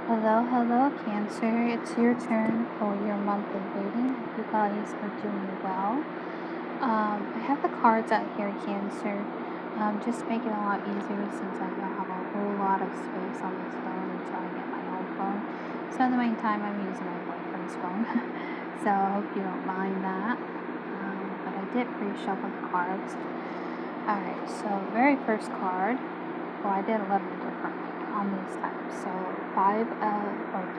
Hello, hello, Cancer. It's your turn for your monthly reading. Hope you guys are doing well. I have the cards out here, Cancer. Just make it a lot easier since I don't have a whole lot of space on this phone until I get my own phone. So in the meantime, I'm using my boyfriend's phone. So I hope you don't mind that. But I did pre-shuffle the cards. Alright, so very first card. Well, I did a little different on these types. So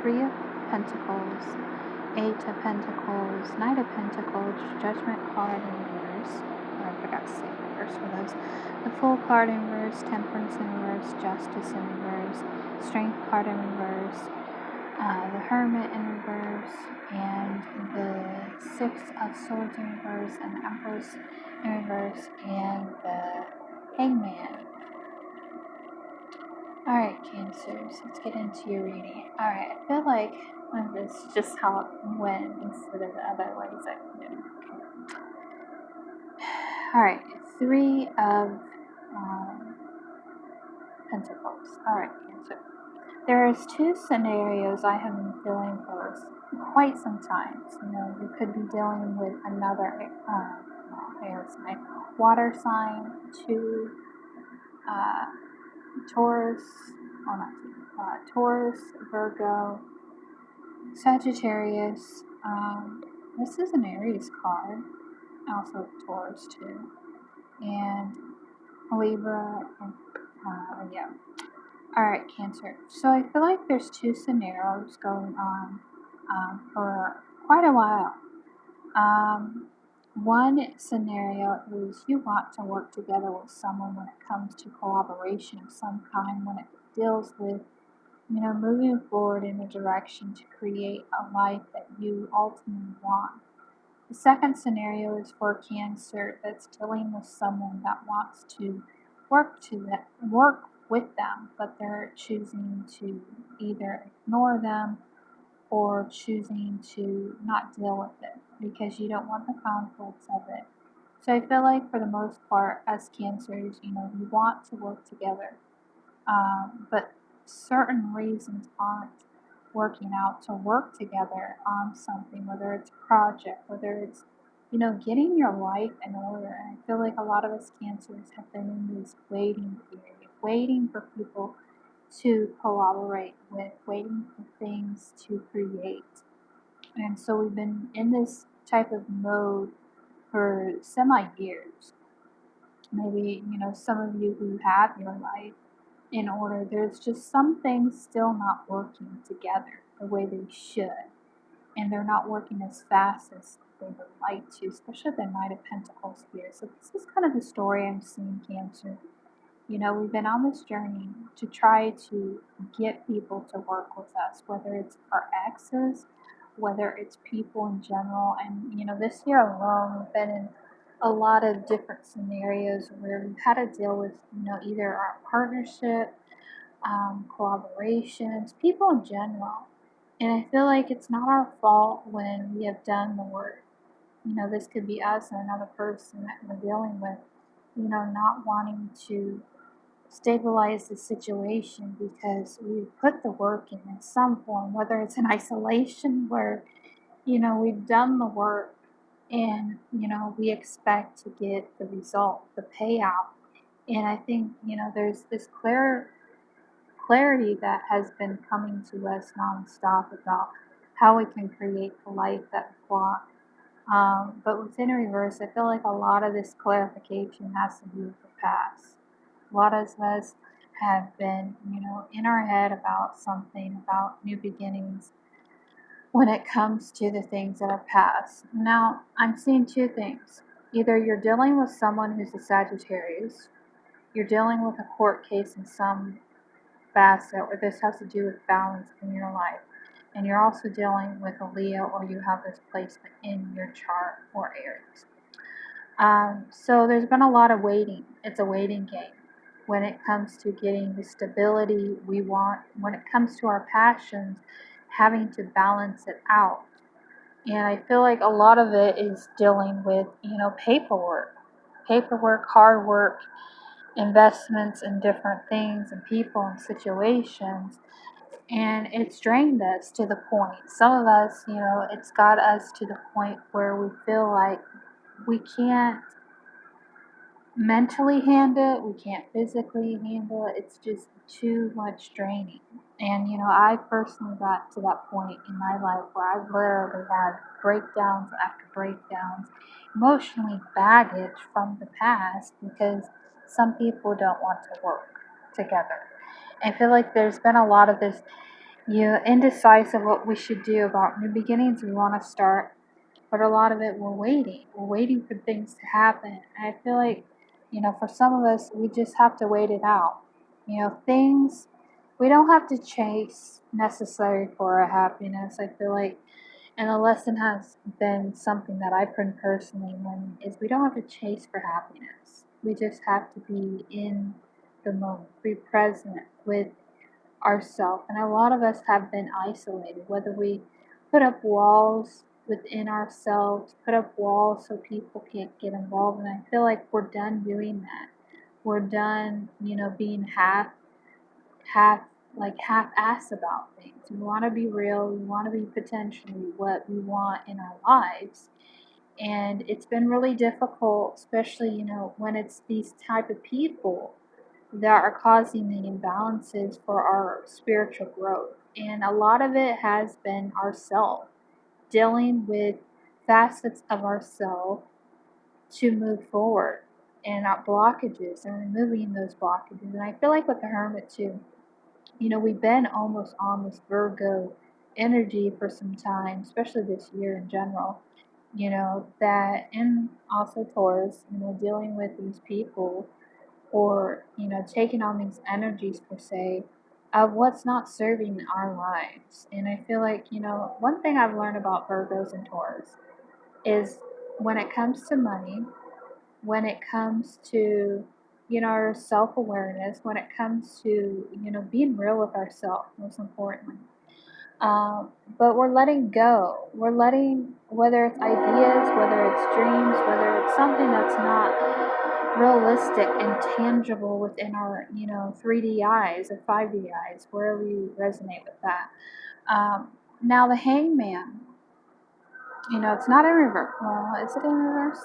Three of Pentacles, Eight of Pentacles, Knight of Pentacles, Judgment card in reverse. Oh, I forgot to say reverse for those. The Fool card in reverse, Temperance in reverse, Justice in reverse, Strength card in reverse, the Hermit in reverse, and the Six of Swords in reverse, and the Empress in reverse, and the Hangman. Alright, Cancers, let's get into your reading. Alright, I feel like this is just how it went instead of the other ways I can do it. Alright, Three of Pentacles. Alright, Cancer. There's two scenarios I have been feeling for quite some time. You could be dealing with another air sign, water sign, two Taurus, Taurus, Virgo, Sagittarius. This is an Aries card, also Taurus too, and Libra. Yeah. All right, Cancer. So I feel like there's two scenarios going on for quite a while. One scenario is you want to work together with someone when it comes to collaboration of some kind, when it deals with, moving forward in a direction to create a life that you ultimately want. The second scenario is for Cancer that's dealing with someone that wants to work with them, but they're choosing to either ignore them or choosing to not deal with it because you don't want the conflicts of it. So I feel like for the most part, as Cancers, we want to work together, but certain reasons aren't working out to work together on something, whether it's a project, whether it's, getting your life in order. And I feel like a lot of us Cancers have been in this waiting period, waiting for people to collaborate with, waiting for things to create. And so we've been in this type of mode for semi-years. Maybe, some of you who have your life in order, there's just some things still not working together the way they should. And they're not working as fast as they would like to, especially the Knight of Pentacles here. So this is kind of the story I'm seeing, Cancer. We've been on this journey to try to get people to work with us, whether it's our exes, whether it's people in general. And, this year alone, we've been in a lot of different scenarios where we've had to deal with, either our partnership, collaborations, people in general. And I feel like it's not our fault when we have done the work. This could be us and another person that we're dealing with, not wanting to stabilize the situation because we put the work in some form, whether it's in isolation where, we've done the work and, we expect to get the result, the payout. And I think, there's this clarity that has been coming to us nonstop about how we can create the life that we want. But within reverse, I feel like a lot of this clarification has to do with the past. A lot of us have been, in our head about something, about new beginnings when it comes to the things that are past. Now, I'm seeing two things. Either you're dealing with someone who's a Sagittarius, you're dealing with a court case in some facet, or this has to do with balance in your life. And you're also dealing with a Leo, or you have this placement in your chart or Aries. So there's been a lot of waiting. It's a waiting game when it comes to getting the stability we want, when it comes to our passions, having to balance it out. And I feel like a lot of it is dealing with, paperwork, hard work, investments in different things and people and situations. And it's drained us to the point. Some of us, it's got us to the point where we feel like we can't mentally handle it, we can't physically handle it. It's just too much draining. And I personally got to that point in my life where I literally had breakdowns after breakdowns, emotionally baggage from the past because some people don't want to work together. I feel like there's been a lot of this indecisive what we should do about new beginnings. We want to start, but a lot of it we're waiting. We're waiting for things to happen. And I feel like, for some of us, we just have to wait it out. Things we don't have to chase necessary for our happiness. I feel like, and the lesson has been something that I've been personally learning is we don't have to chase for happiness. We just have to be in the moment, be present with ourselves. And a lot of us have been isolated, whether we put up walls within ourselves, put up walls so people can't get involved. And I feel like we're done doing that. We're done, being half half-ass about things. We want to be real. We want to be potentially what we want in our lives. And it's been really difficult, especially, when it's these type of people that are causing the imbalances for our spiritual growth. And a lot of it has been ourself dealing with facets of ourself to move forward and our blockages and removing those blockages. And I feel like with the Hermit too, we've been almost on this Virgo energy for some time, especially this year in general. That, and also Taurus, dealing with these people or taking on these energies per se of what's not serving our lives. And I feel like one thing I've learned about Virgos and Taurus is when it comes to money, when it comes to our self-awareness, when it comes to being real with ourselves, most importantly, but we're letting go. We're letting, whether it's ideas, whether it's dreams, whether it's something that's not realistic and tangible within our, 3D eyes or 5D eyes, wherever you resonate with that. Now the Hangman, it's not in reverse. Well, is it in reverse?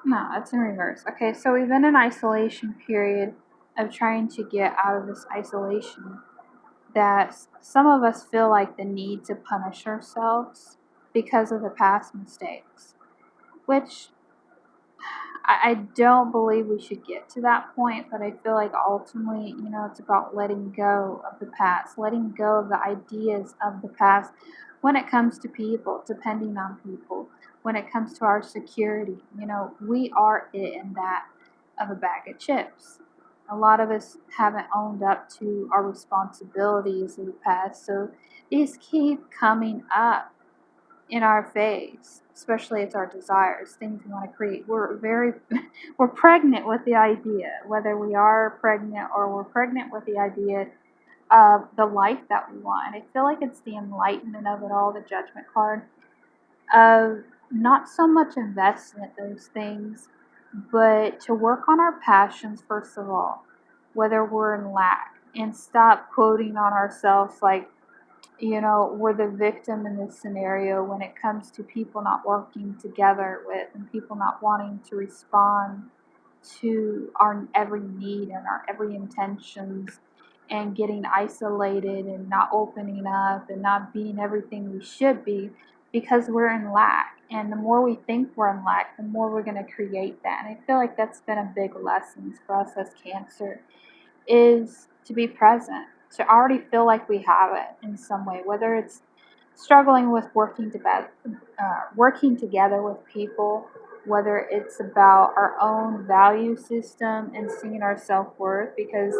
No, it's in reverse. Okay, so we've been in isolation period of trying to get out of this isolation that some of us feel like the need to punish ourselves because of the past mistakes, which I don't believe we should get to that point, but I feel like ultimately, it's about letting go of the past, letting go of the ideas of the past when it comes to people, depending on people, when it comes to our security. We are it and that of a bag of chips. A lot of us haven't owned up to our responsibilities of the past, so these keep coming up in our face, especially it's our desires, things we want to create. We're pregnant with the idea, whether we are pregnant or we're pregnant with the idea of the life that we want. And I feel like it's the enlightenment of it all, the judgment card, of not so much investing in those things, but to work on our passions first of all, whether we're in lack, and stop quoting on ourselves like, we're the victim in this scenario when it comes to people not working together with and people not wanting to respond to our every need and our every intentions and getting isolated and not opening up and not being everything we should be because we're in lack. And the more we think we're in lack, the more we're going to create that. And I feel like that's been a big lesson for us as Cancer, is to be present, to already feel like we have it in some way, whether it's struggling with working together with people, whether it's about our own value system and seeing our self-worth. Because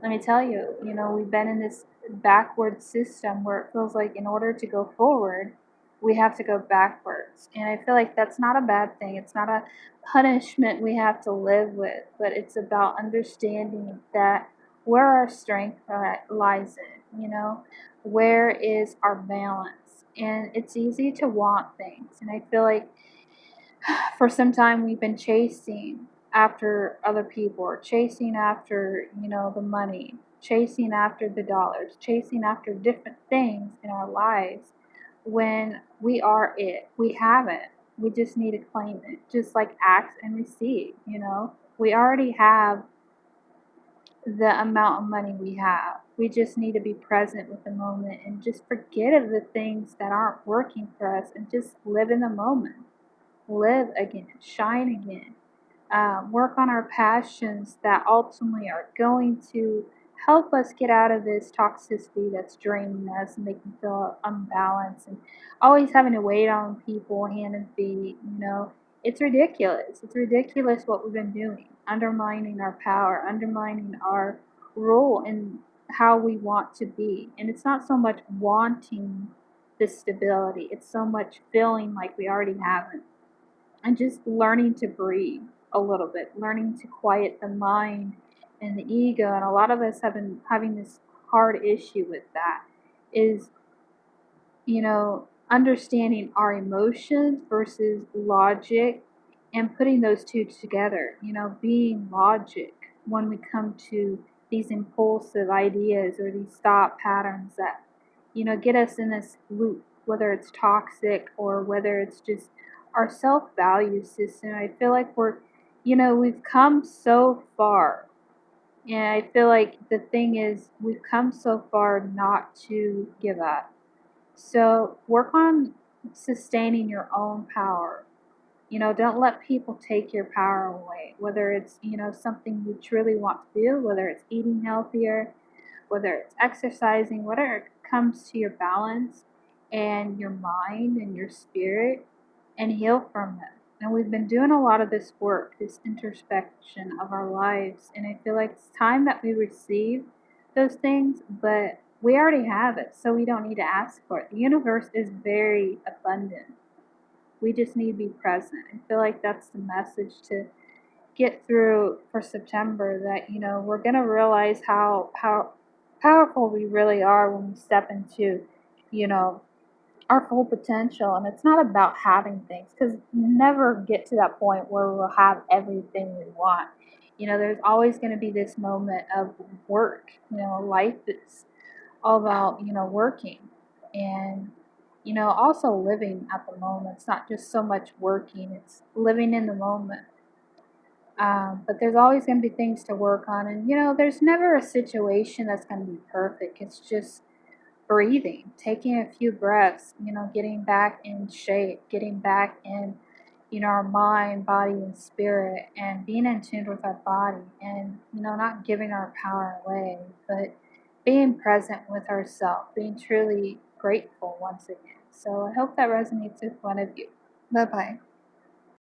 let me tell you, we've been in this backward system where it feels like in order to go forward, we have to go backwards. And I feel like that's not a bad thing. It's not a punishment we have to live with, but it's about understanding that where our strength lies in, where is our balance. And it's easy to want things. And I feel like for some time we've been chasing after other people or chasing after, the money. chasing after the dollars, chasing after different things in our lives when we are it. We have it. We just need to claim it. Just like ask and receive, you know. We already have the amount of money we have. We just need to be present with the moment and just forget of the things that aren't working for us and just live in the moment. Live again, shine again, work on our passions that ultimately are going to help us get out of this toxicity that's draining us and making us feel unbalanced and always having to wait on people hand and feet. You know, it's ridiculous. It's ridiculous what we've been doing, undermining our power, undermining our role in how we want to be. And it's not so much wanting this stability, it's so much feeling like we already have it and just learning to breathe a little bit, learning to quiet the mind and the ego. And a lot of us have been having this hard issue with that is, you know, understanding our emotions versus logic and putting those two together, you know, being logic when we come to these impulsive ideas or these thought patterns that, you know, get us in this loop, whether it's toxic or whether it's just our self value system. I feel like you know, we've come so far. And I feel like the thing is, we've come so far not to give up. So work on sustaining your own power. You know, don't let people take your power away, whether it's, you know, something you truly want to do, whether it's eating healthier, whether it's exercising, whatever it comes to your balance and your mind and your spirit and heal from it. And we've been doing a lot of this work, this introspection of our lives. And I feel like it's time that we receive those things, but we already have it, so we don't need to ask for it. The universe is very abundant. We just need to be present. I feel like that's the message to get through for September, that, you know, we're going to realize how powerful we really are when we step into, you know, our full potential. And it's not about having things, because we never get to that point where we'll have everything we want. You know, there's always going to be this moment of work. You know, life is all about, you know, working and, you know, also living at the moment. It's not just so much working, it's living in the moment. But there's always going to be things to work on. And, you know, there's never a situation that's going to be perfect. It's just breathing, taking a few breaths, you know, getting back in shape, getting back in, you know, our mind, body, and spirit, and being in tune with our body and, you know, not giving our power away, but being present with ourselves, being truly grateful once again. So I hope that resonates with one of you. Bye bye.